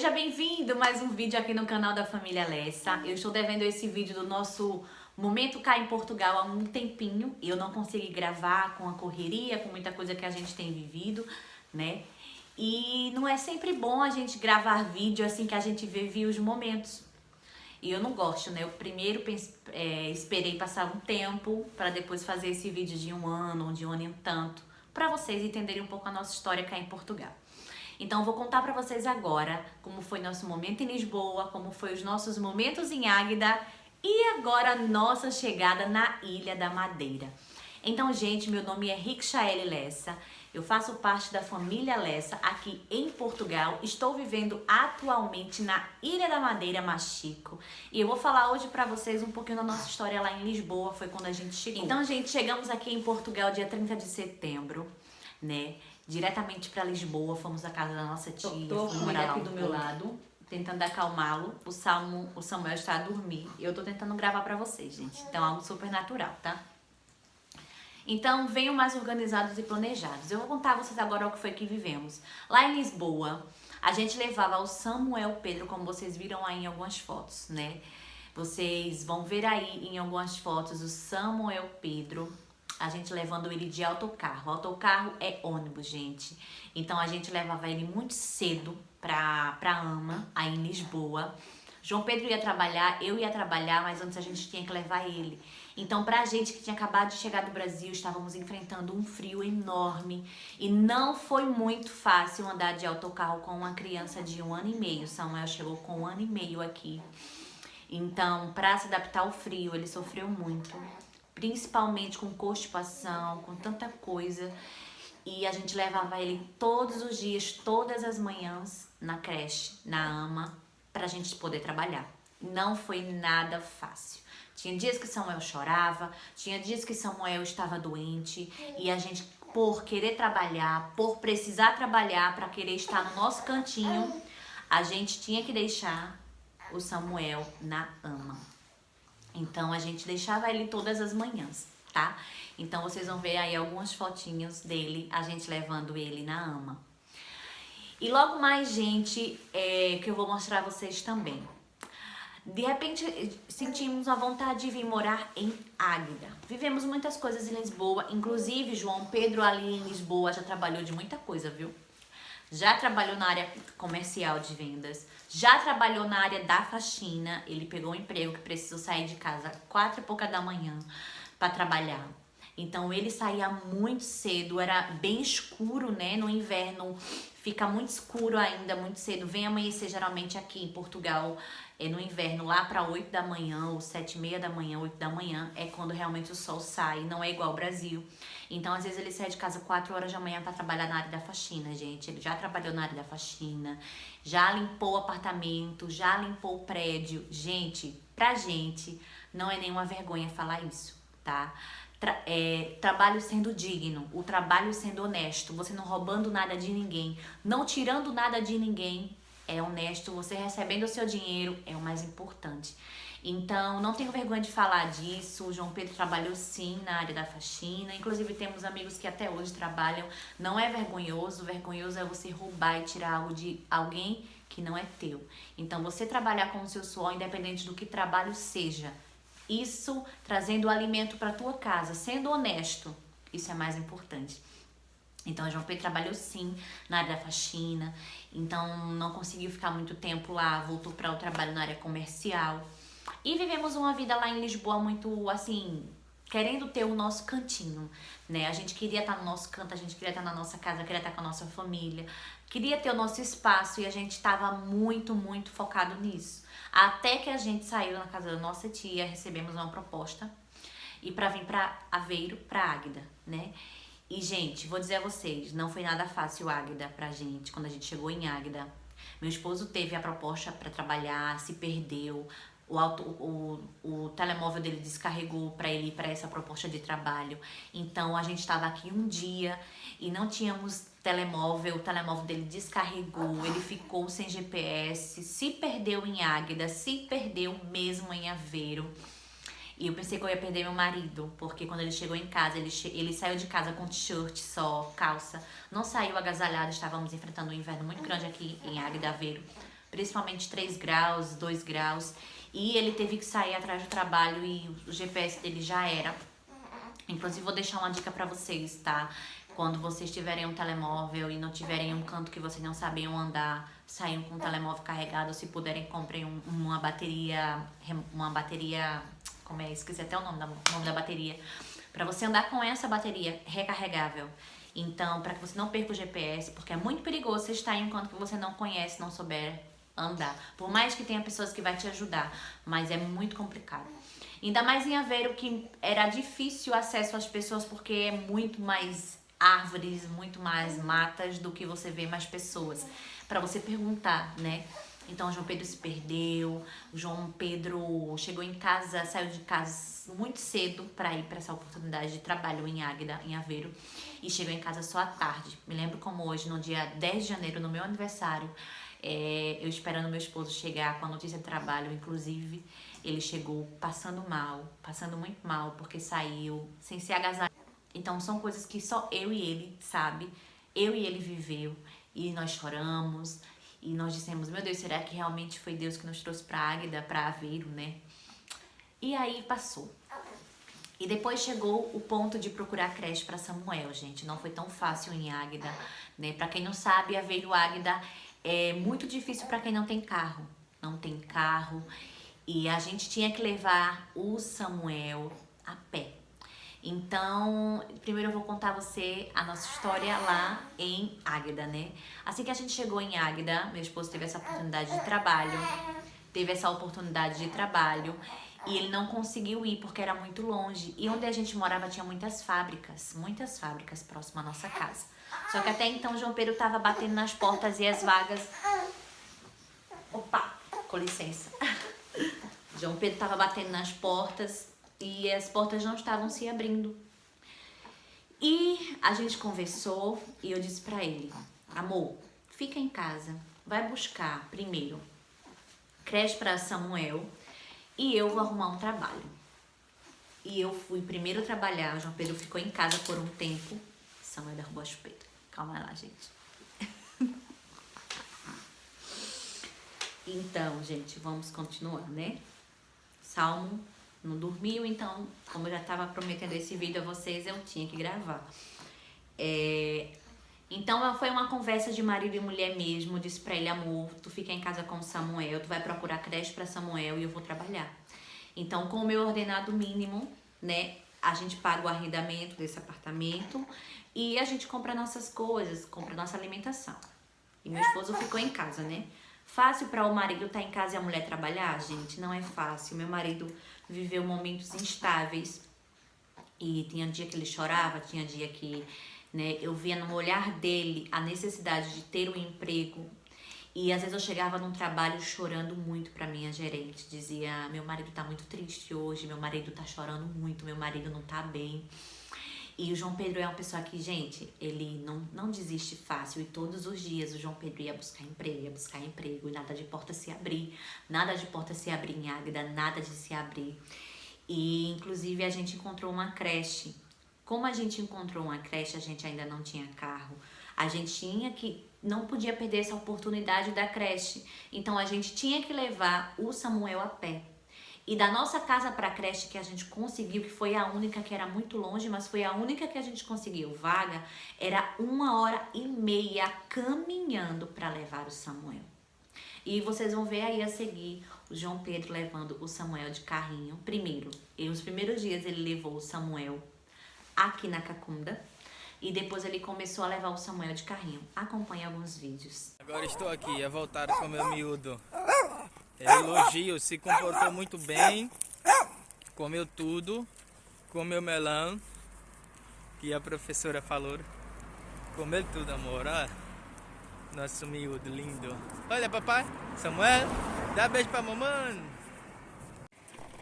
Seja bem-vindo a mais um vídeo aqui no canal da família Lessa. Eu estou devendo esse vídeo do nosso momento cá em Portugal há um tempinho. Eu não consegui gravar com a correria, com muita coisa que a gente tem vivido, né? E não é sempre bom a gente gravar vídeo assim que a gente vive os momentos. E eu não gosto, né? Eu primeiro esperei passar um tempo para depois fazer esse vídeo de um ano e tanto, para vocês entenderem um pouco a nossa história cá em Portugal. Então, eu vou contar para vocês agora como foi nosso momento em Lisboa, como foi os nossos momentos em Águeda e agora a nossa chegada na Ilha da Madeira. Então, gente, meu nome é Rikshaele Lessa, eu faço parte da família Lessa aqui em Portugal, estou vivendo atualmente na Ilha da Madeira, Machico, e eu vou falar hoje para vocês um pouquinho da nossa história lá em Lisboa, foi quando a gente chegou. Então, gente, chegamos aqui em Portugal dia 30 de setembro, né? Diretamente para Lisboa, fomos à casa da nossa tia, Tô fui com ele morar lá aqui um do meu pouco, lado. tentando acalmá-lo. O Samuel está a dormir e eu tô tentando gravar para vocês, gente. Então, algo super natural, tá? Então, venham mais organizados e planejados. Eu vou contar a vocês agora o que foi que vivemos. Lá em Lisboa, a gente levava o Samuel Pedro, como vocês viram aí em algumas fotos, né? Vocês vão ver aí em algumas fotos o Samuel Pedro, a gente levando ele de autocarro. Autocarro é ônibus, gente. Então, a gente levava ele muito cedo pra Ama, aí em Lisboa. João Pedro ia trabalhar, eu ia trabalhar, mas antes a gente tinha que levar ele. Então, pra gente que tinha acabado de chegar do Brasil, estávamos enfrentando um frio enorme e não foi muito fácil andar de autocarro com uma criança de 1 ano e meio. Samuel chegou com 1 ano e meio aqui. Então, pra se adaptar ao frio, ele sofreu muito, principalmente com constipação, com tanta coisa. E a gente levava ele todos os dias, todas as manhãs, na creche, na Ama, pra gente poder trabalhar. Não foi nada fácil. Tinha dias que Samuel chorava, tinha dias que Samuel estava doente e a gente, por querer trabalhar, por precisar trabalhar, para querer estar no nosso cantinho, a gente tinha que deixar o Samuel na Ama. Então, a gente deixava ele todas as manhãs, tá? Então, vocês vão ver aí algumas fotinhos dele, a gente levando ele na Ama. E logo mais, gente, que eu vou mostrar a vocês também. De repente, sentimos a vontade de vir morar em Águeda. Vivemos muitas coisas em Lisboa, inclusive João Pedro ali em Lisboa já trabalhou de muita coisa, viu? Já trabalhou na área comercial de vendas, já trabalhou na área da faxina. Ele pegou um emprego que precisou sair de casa 4 e pouca da manhã para trabalhar. Então ele saía muito cedo, era bem escuro, né? No inverno fica muito escuro ainda, muito cedo. Vem amanhecer geralmente aqui em Portugal, no inverno, lá para 8 da manhã, ou 7h30 da manhã, 8 da manhã, é quando realmente o sol sai, não é igual ao Brasil. Então, às vezes, ele sai de casa 4 horas da manhã para trabalhar na área da faxina, gente. Ele já trabalhou na área da faxina, já limpou o apartamento, já limpou o prédio. Gente, pra gente, não é nenhuma vergonha falar isso, tá? Trabalho sendo digno, o trabalho sendo honesto, você não roubando nada de ninguém, não tirando nada de ninguém, é honesto, você recebendo o seu dinheiro é o mais importante. Então, não tenho vergonha de falar disso. O João Pedro trabalhou sim na área da faxina, inclusive temos amigos que até hoje trabalham. Não é vergonhoso, vergonhoso é você roubar e tirar algo de alguém que não é teu. Então, você trabalhar com o seu suor, independente do que trabalho seja, isso trazendo o alimento para tua casa, sendo honesto, isso é mais importante. Então, o João Pedro trabalhou sim na área da faxina, então não conseguiu ficar muito tempo lá, voltou para o trabalho na área comercial. E vivemos uma vida lá em Lisboa muito, assim, querendo ter o nosso cantinho, né? A gente queria estar no nosso canto, a gente queria estar na nossa casa, queria estar com a nossa família, queria ter o nosso espaço e a gente estava muito, muito focado nisso. Até que a gente saiu na casa da nossa tia, recebemos uma proposta e para vir para Aveiro, para Águeda, né? E, gente, vou dizer a vocês, não foi nada fácil Águeda pra gente, quando a gente chegou em Águeda. Meu esposo teve a proposta para trabalhar, se perdeu, o telemóvel dele descarregou para ele ir para essa proposta de trabalho. Então, a gente estava aqui um dia e não tínhamos telemóvel, o telemóvel dele descarregou, ele ficou sem GPS, se perdeu em Águeda, se perdeu mesmo em Aveiro. E eu pensei que eu ia perder meu marido, porque quando ele chegou em casa, ele saiu de casa com t-shirt só, calça. Não saiu agasalhado, estávamos enfrentando um inverno muito grande aqui em Águeda, Aveiro. principalmente 3 graus, 2 graus. E ele teve que sair atrás do trabalho e o GPS dele já era. Inclusive, vou deixar uma dica pra vocês, tá? Quando vocês tiverem um telemóvel e não tiverem um canto que vocês não sabiam andar, saiam com o telemóvel carregado, se puderem, comprem uma bateria, como é? Esqueci até o nome da bateria. Pra você andar com essa bateria recarregável. Então, pra que você não perca o GPS, porque é muito perigoso você estar em um canto que você não conhece, não souber andar. Por mais que tenha pessoas que vai te ajudar, mas é muito complicado. Ainda mais em Aveiro, que era difícil acesso às pessoas, porque é muito mais árvores, muito mais matas do que você vê mais pessoas. Pra você perguntar, né? Então, o João Pedro se perdeu, o João Pedro chegou em casa, saiu de casa muito cedo para ir para essa oportunidade de trabalho em Águeda, em Aveiro, e chegou em casa só à tarde. Me lembro como hoje, no dia 10 de janeiro, no meu aniversário, eu esperando meu esposo chegar com a notícia de trabalho, inclusive, ele chegou passando muito mal, porque saiu sem se agasalhar. Então, são coisas que só eu e ele sabe, eu e ele viveu, e nós choramos, e nós dissemos, meu Deus, será que realmente foi Deus que nos trouxe pra Águeda, pra Aveiro, né? E aí passou. E depois chegou o ponto de procurar creche para Samuel, gente. Não foi tão fácil em Águeda, né? Pra quem não sabe, Aveiro Águeda é muito difícil para quem não tem carro. Não tem carro. E a gente tinha que levar o Samuel a pé. Então, primeiro eu vou contar a você a nossa história lá em Águeda, né? Assim que a gente chegou em Águeda, meu esposo teve essa oportunidade de trabalho, e ele não conseguiu ir porque era muito longe. E onde a gente morava tinha muitas fábricas próximas à nossa casa. Só que até então João Pedro estava batendo nas portas e as vagas... Opa, com licença. João Pedro estava batendo nas portas e as portas não estavam se abrindo. E a gente conversou e eu disse pra ele, amor, fica em casa, vai buscar primeiro creche para Samuel e eu vou arrumar um trabalho. E eu fui primeiro trabalhar, o João Pedro ficou em casa por um tempo. Samuel derrubou a chupeta. Calma lá, gente. Então, gente, vamos continuar, né? Salmo não dormiu, então, como eu já estava prometendo esse vídeo a vocês, eu tinha que gravar. Então, foi uma conversa de marido e mulher mesmo. Eu disse pra ele, amor, tu fica em casa com o Samuel, tu vai procurar creche pra Samuel e eu vou trabalhar. Então, com o meu ordenado mínimo, né, a gente paga o arrendamento desse apartamento e a gente compra nossas coisas, compra nossa alimentação. E meu esposo ficou em casa, né? Fácil para o marido estar em casa e a mulher trabalhar? Gente, não é fácil. Meu marido viveu momentos instáveis e tinha dia que ele chorava, tinha dia que, né, eu via no olhar dele a necessidade de ter um emprego. E às vezes eu chegava num trabalho chorando muito pra minha gerente. Dizia, meu marido tá muito triste hoje, meu marido tá chorando muito, meu marido não tá bem. E o João Pedro é uma pessoa que, gente, ele não desiste fácil. E todos os dias o João Pedro ia buscar emprego. E nada de porta se abrir. Nada de porta se abrir em Águeda, nada de se abrir. E, inclusive, a gente encontrou uma creche. Como a gente encontrou uma creche, a gente ainda não tinha carro. A gente não podia perder essa oportunidade da creche. Então, a gente tinha que levar o Samuel a pé. E da nossa casa para a creche que a gente conseguiu, que foi a única que era muito longe, mas foi a única que a gente conseguiu vaga, era 1h30 caminhando para levar o Samuel. E vocês vão ver aí a seguir o João Pedro levando o Samuel de carrinho. Primeiro, os primeiros dias ele levou o Samuel aqui na Cacunda. E depois ele começou a levar o Samuel de carrinho. Acompanhe alguns vídeos. Agora estou aqui, a voltar com o meu miúdo. Elogio, se comportou muito bem, comeu tudo, comeu melão, que a professora falou. Comeu tudo, amor, olha. Nosso miúdo lindo. Olha, papai, Samuel, dá beijo pra mamãe.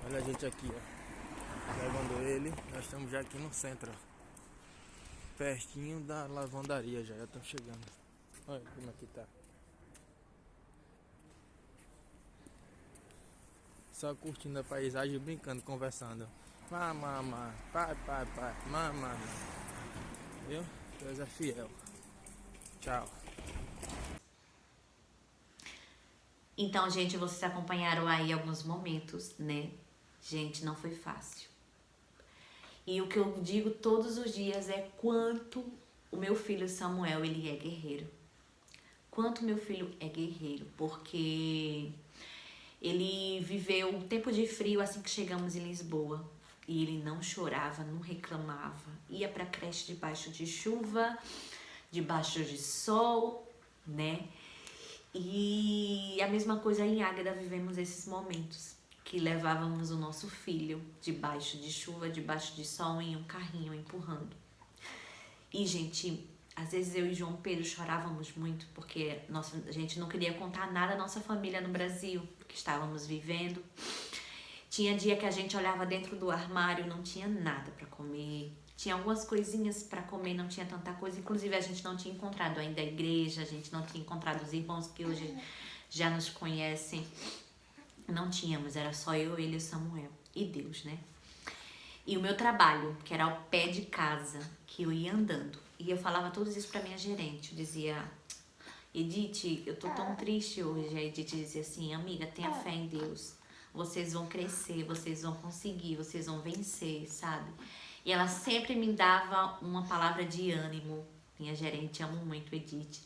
Olha a gente aqui, ó, levando ele. Nós estamos já aqui no centro, ó, pertinho da lavandaria, já estamos chegando. Olha como é que tá. Só curtindo a paisagem, brincando, conversando. Mamãe, pai, mamãe. Viu? Deus é fiel. Tchau. Então, gente, vocês acompanharam aí alguns momentos, né? Gente, não foi fácil. E o que eu digo todos os dias é quanto o meu filho Samuel, ele é guerreiro. Quanto meu filho é guerreiro, porque ele viveu um tempo de frio assim que chegamos em Lisboa. E ele não chorava, não reclamava. Ia pra creche debaixo de chuva, debaixo de sol, né? E a mesma coisa em Águeda vivemos esses momentos. Que levávamos o nosso filho debaixo de chuva, debaixo de sol, em um carrinho empurrando. E, gente, às vezes eu e João Pedro chorávamos muito porque a gente não queria contar nada à nossa família no Brasil, que estávamos vivendo. Tinha dia que a gente olhava dentro do armário, não tinha nada para comer. Tinha algumas coisinhas para comer, não tinha tanta coisa. Inclusive, a gente não tinha encontrado ainda a igreja, a gente não tinha encontrado os irmãos que hoje já nos conhecem. Não tínhamos, era só eu, ele e o Samuel. E Deus, né? E o meu trabalho, que era ao pé de casa, que eu ia andando. E eu falava tudo isso pra minha gerente. Eu dizia, Edith, eu tô tão triste hoje. A Edith dizia assim, amiga, tenha fé em Deus. Vocês vão crescer, vocês vão conseguir, vocês vão vencer, sabe? E ela sempre me dava uma palavra de ânimo. Minha gerente, amo muito Edith.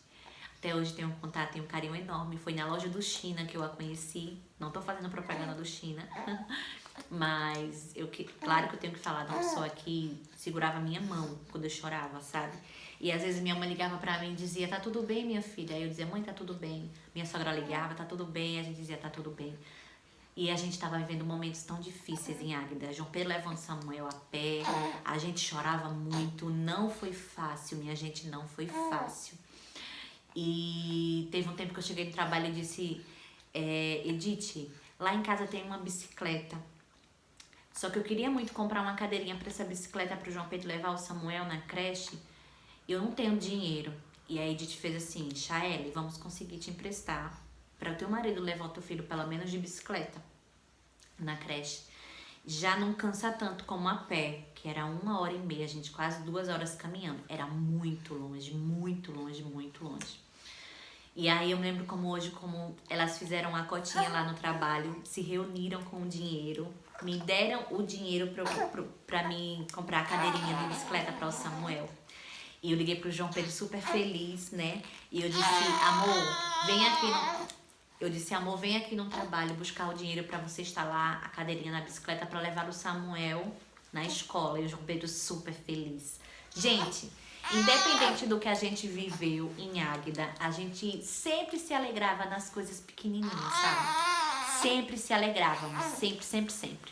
Até hoje tenho um contato, tenho um carinho enorme. Foi na loja do China que eu a conheci. Não tô fazendo propaganda do China. Mas, claro que eu tenho que falar da pessoa que segurava minha mão quando eu chorava, sabe? E às vezes minha mãe ligava pra mim e dizia, tá tudo bem, minha filha? Aí eu dizia, mãe, tá tudo bem. Minha sogra ligava, tá tudo bem. A gente dizia, tá tudo bem. E a gente tava vivendo momentos tão difíceis em Águeda. João Pedro levando Samuel a pé. A gente chorava muito. Não foi fácil, minha gente, não foi fácil. E teve um tempo que eu cheguei no trabalho e disse, Edith, lá em casa tem uma bicicleta. Só que eu queria muito comprar uma cadeirinha para essa bicicleta para o João Pedro levar o Samuel na creche. E eu não tenho dinheiro. E a Edith fez assim, Chaele, vamos conseguir te emprestar para o teu marido levar o teu filho pelo menos de bicicleta na creche. Já não cansa tanto como a pé, que era 1h30, gente, quase 2 horas caminhando. Era muito longe, muito longe, muito longe. E aí eu me lembro como hoje, como elas fizeram uma cotinha lá no trabalho, se reuniram com o dinheiro, me deram o dinheiro pra mim comprar a cadeirinha de bicicleta para o Samuel. E eu liguei pro João Pedro super feliz, né? E eu disse, amor, vem aqui Eu disse, amor, vem aqui no trabalho buscar o dinheiro para você instalar a cadeirinha na bicicleta para levar o Samuel na escola. E o João Pedro super feliz. Gente, independente do que a gente viveu em Águeda, a gente sempre se alegrava nas coisas pequenininhas, sabe? Sempre se alegrávamos, sempre, sempre, sempre.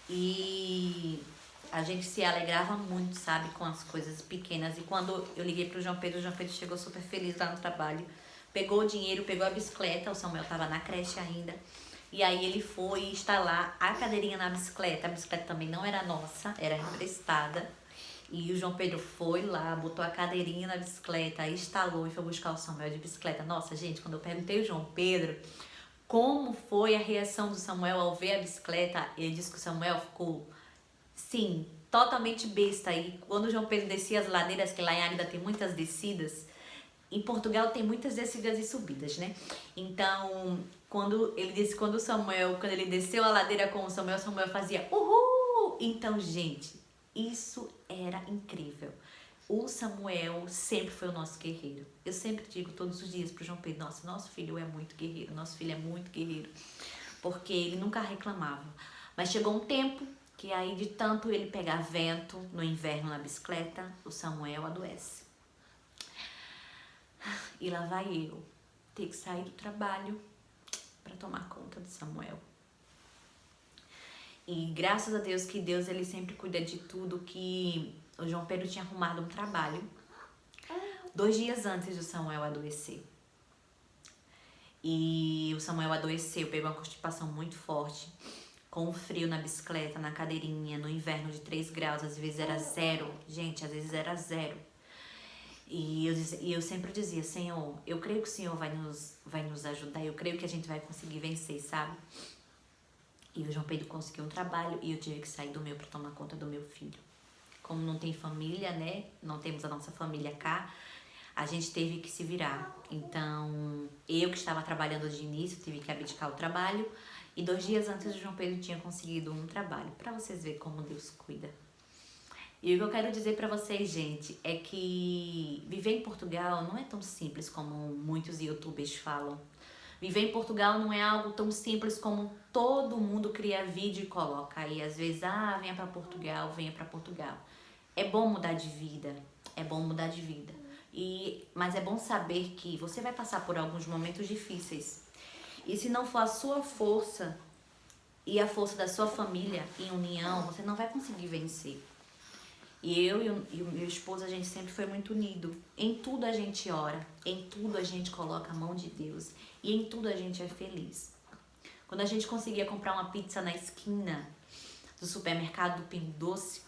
E a gente se alegrava muito, sabe, com as coisas pequenas. E quando eu liguei pro João Pedro chegou super feliz lá no trabalho. Pegou o dinheiro, pegou a bicicleta, o Samuel tava na creche ainda. E aí ele foi instalar a cadeirinha na bicicleta. A bicicleta também não era nossa, era emprestada. E o João Pedro foi lá, botou a cadeirinha na bicicleta, instalou e foi buscar o Samuel de bicicleta. Nossa, gente, quando eu perguntei ao João Pedro como foi a reação do Samuel ao ver a bicicleta, ele disse que o Samuel ficou, sim, totalmente besta. E quando o João Pedro descia as ladeiras, que lá em Águeda tem muitas descidas, em Portugal tem muitas descidas e subidas, né? Então, quando ele desceu a ladeira com o Samuel fazia uhul! Então, gente, isso era incrível. O Samuel sempre foi o nosso guerreiro. Eu sempre digo todos os dias pro João Pedro, nosso filho é muito guerreiro, nosso filho é muito guerreiro. Porque ele nunca reclamava. Mas chegou um tempo que aí de tanto ele pegar vento no inverno na bicicleta, o Samuel adoece. E lá vai eu ter que sair do trabalho para tomar conta do Samuel. E graças a Deus que Deus ele sempre cuida de tudo, que o João Pedro tinha arrumado um trabalho 2 dias antes do Samuel adoecer. E o Samuel adoeceu, pegou uma constipação muito forte, com o frio na bicicleta, na cadeirinha, no inverno de 3 graus, às vezes era 0. Gente, às vezes era 0. E eu sempre dizia, Senhor, eu creio que o Senhor vai nos ajudar, eu creio que a gente vai conseguir vencer, sabe? E o João Pedro conseguiu um trabalho e eu tive que sair do meu para tomar conta do meu filho. Como não tem família, né? Não temos a nossa família cá, a gente teve que se virar. Então, eu que estava trabalhando de início, tive que abdicar o trabalho. E 2 dias antes, o João Pedro tinha conseguido um trabalho. Pra vocês verem como Deus cuida. E o que eu quero dizer pra vocês, gente, é que viver em Portugal não é tão simples como muitos youtubers falam. Viver em Portugal não é algo tão simples como todo mundo cria vídeo e coloca aí. Às vezes, venha pra Portugal, venha pra Portugal. É bom mudar de vida, é bom mudar de vida. Mas é bom saber que você vai passar por alguns momentos difíceis. E se não for a sua força e a força da sua família em união, você não vai conseguir vencer. E eu e o meu esposo, a gente sempre foi muito unido. Em tudo a gente ora, em tudo a gente coloca a mão de Deus e em tudo a gente é feliz. Quando a gente conseguia comprar uma pizza na esquina do supermercado do Pingo Doce,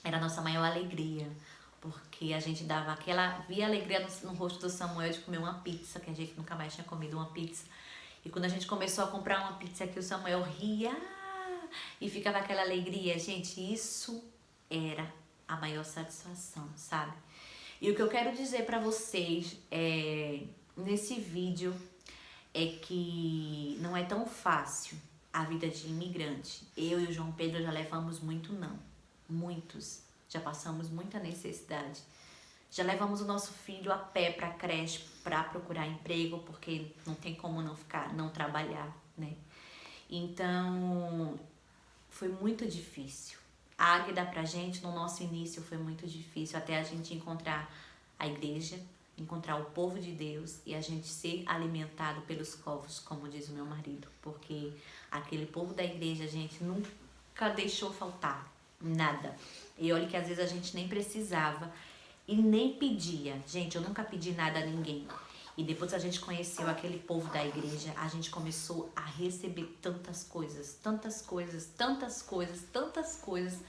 era a nossa maior alegria. Porque a gente via alegria no rosto do Samuel de comer uma pizza, que a gente nunca mais tinha comido uma pizza. E quando a gente começou a comprar uma pizza que o Samuel ria e ficava aquela alegria, gente, isso era a maior satisfação, sabe? E o que eu quero dizer pra vocês nesse vídeo é que não é tão fácil a vida de imigrante. Eu e o João Pedro já levamos muito não, muitos. Já passamos muita necessidade. Já levamos o nosso filho a pé pra creche pra procurar emprego, porque não tem como não trabalhar, né? Então, foi muito difícil. A Águeda pra gente, no nosso início, foi muito difícil, até a gente encontrar a igreja, encontrar o povo de Deus e a gente ser alimentado pelos covos, como diz o meu marido, porque aquele povo da igreja, a gente nunca deixou faltar nada. E olha que às vezes a gente nem precisava e nem pedia. Gente, eu nunca pedi nada a ninguém. E depois a gente conheceu aquele povo da igreja, a gente começou a receber tantas coisas, tantas coisas, tantas coisas, tantas coisas,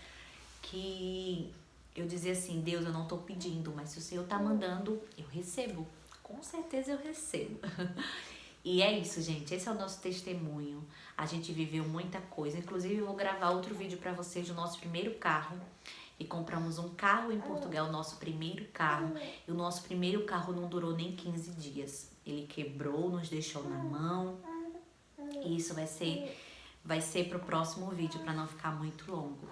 que eu dizia assim, Deus, eu não tô pedindo, mas se o Senhor tá mandando, eu recebo. Com certeza eu recebo. E é isso, gente, esse é o nosso testemunho. A gente viveu muita coisa. Inclusive, eu vou gravar outro vídeo pra vocês do nosso primeiro carro. E compramos um carro em Portugal, nosso primeiro carro. E o nosso primeiro carro não durou nem 15 dias. Ele quebrou, nos deixou na mão. E isso vai ser pro próximo vídeo, para não ficar muito longo.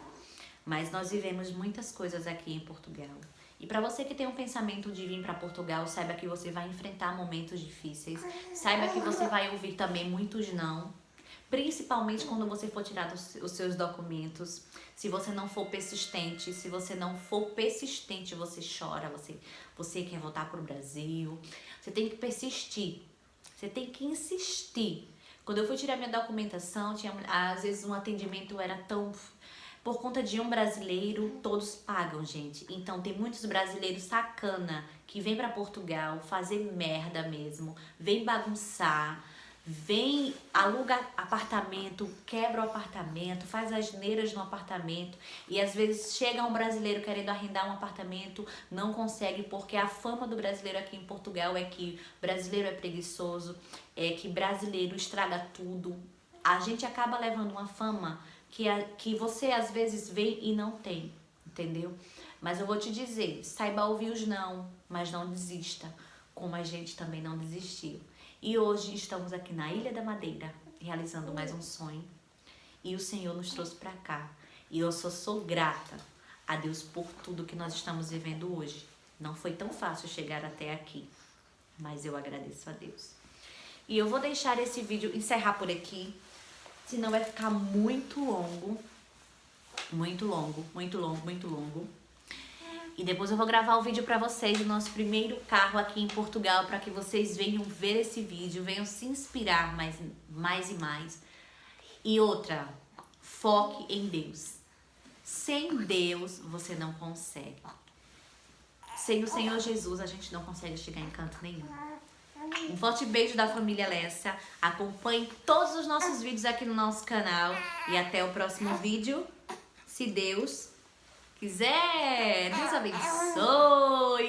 Mas nós vivemos muitas coisas aqui em Portugal. E para você que tem um pensamento de vir para Portugal, saiba que você vai enfrentar momentos difíceis. Saiba que você vai ouvir também muitos não. Principalmente quando você for tirar os seus documentos. Se você não for persistente, você chora, você quer voltar pro Brasil. Você tem que persistir, você tem que insistir. Quando eu fui tirar minha documentação, às vezes um atendimento era tão... Por conta de um brasileiro, todos pagam, gente. Então tem muitos brasileiros sacana que vêm pra Portugal fazer merda mesmo, vem bagunçar, vem, aluga apartamento, quebra o apartamento, faz asneiras no apartamento e às vezes chega um brasileiro querendo arrendar um apartamento, não consegue porque a fama do brasileiro aqui em Portugal é que brasileiro é preguiçoso, é que brasileiro estraga tudo. A gente acaba levando uma fama que você às vezes vê e não tem, entendeu? Mas eu vou te dizer, saiba ouvir os não, mas não desista, como a gente também não desistiu. E hoje estamos aqui na Ilha da Madeira, realizando mais um sonho. E o Senhor nos trouxe para cá. E eu sou grata a Deus por tudo que nós estamos vivendo hoje. Não foi tão fácil chegar até aqui, mas eu agradeço a Deus. E eu vou deixar esse vídeo encerrar por aqui, senão vai ficar muito longo. Muito longo, muito longo, muito longo. E depois eu vou gravar o vídeo pra vocês do nosso primeiro carro aqui em Portugal, para que vocês venham ver esse vídeo, venham se inspirar mais e mais. E outra, foque em Deus. Sem Deus você não consegue. Sem o Senhor Jesus a gente não consegue chegar em canto nenhum. Um forte beijo da família Lessa. Acompanhe todos os nossos vídeos aqui no nosso canal. E até o próximo vídeo, se Deus quiser. Deus abençoe.